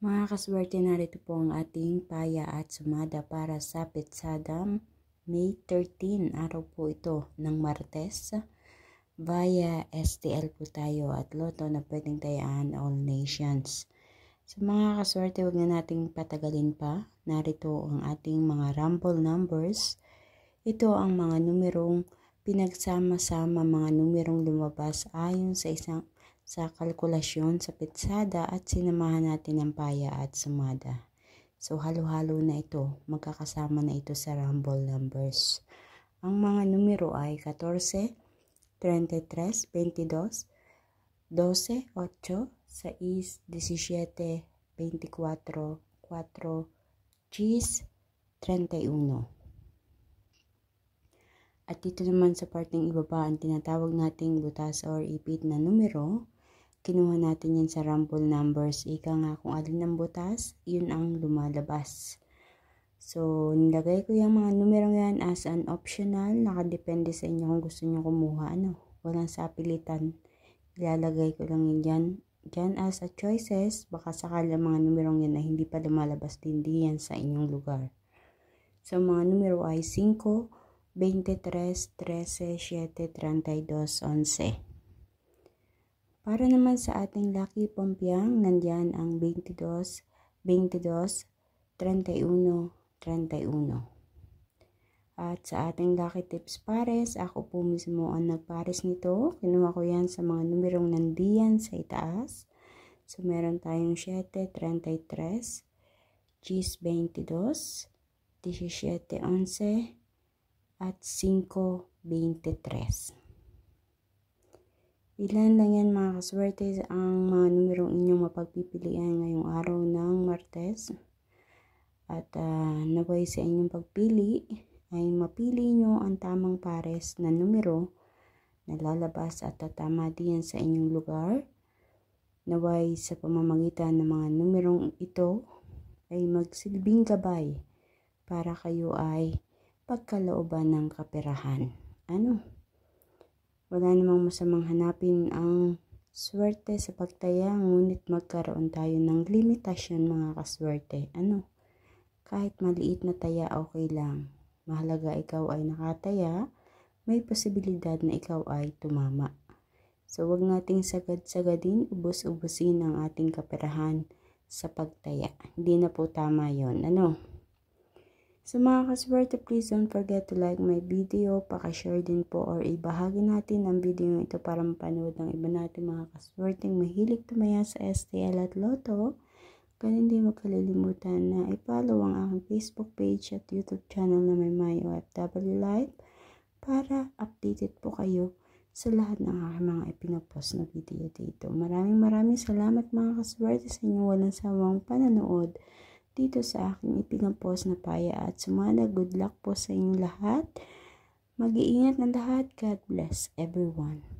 Mga kaswerte, narito po ang ating paya at sumada para sa Petsada May 13. Araw po ito ng Martes. Via STL po tayo at loto na pwedeng tayaan all nations. Sa mga kaswerte, huwag na nating patagalin pa. Narito ang ating mga rumble numbers. Ito ang mga numerong pinagsama-sama, mga numerong lumabas ayon sa kalkulasyon sa petsada at sinamahan natin ng paya at sumada. So halo-halo na ito, magkakasama na ito sa rumble numbers. Ang mga numero ay 14, 33, 22, 12, 8, 6, 17, 24, 4, 10, 31. At dito naman sa parteng ibaba ang tinatawag nating butas or ipit na numero. Kinuha natin yan sa rumble numbers. Ika nga kung alin ang butas, yun ang lumalabas. So, nilagay ko yung mga numero yan as an optional. Nakadepende sa inyo kung gusto nyo kumuha. Walang sapilitan. Ilalagay ko lang yun dyan as a choices. Baka sakali ang mga numerong yan na hindi pa lumalabas din diyan sa inyong lugar. So, mga numero ay 5, 23, 13, 7, 32, 11. Para naman sa ating lucky pompiang, nandyan ang 22, 22, 31, 31. At sa ating lucky tips pares, ako po mismo ang nagpares nito. Kinuha ko yan sa mga numerong nandiyan sa itaas. So meron tayong 7, 33, 10, 22, 17, 11, at 5, 23. Ilan lang yan mga kaswerte ang mga numerong inyong mapagpipilian ngayong araw ng Martes. At naway sa inyong pagpili ay mapili nyo ang tamang pares na numero na lalabas at tatama diyan sa inyong lugar. Naway sa pamamagitan ng mga numerong ito ay magsilbing gabay para kayo ay pagkalooban ng kaperahan. Wala namang masamang hanapin ang swerte sa pagtaya, ngunit magkaroon tayo ng limitasyon mga kaswerte. Kahit maliit na taya, okay lang. Mahalaga ikaw ay nakataya, may posibilidad na ikaw ay tumama. So wag nating sagad-sagadin, ubos-ubusin ang ating kaperahan sa pagtaya. Hindi na po tama yon. So mga kaswerte, please don't forget to like my video, pakashare din po or ibahagi natin ang video ito para mapanood ng iba natin mga kaswerteng mahilig tumaya sa STL at Lotto. Ganun din magkalilimutan na i-follow ang aking Facebook page at YouTube channel na may MyOFW Life para updated po kayo sa lahat ng aking mga ipinapost na video dito. Maraming salamat mga kaswerte sa inyong walang sawang pananood dito sa aking ipinapost na paya at sumada. Good luck po sa inyong lahat. Mag-iingat na lahat. God bless everyone.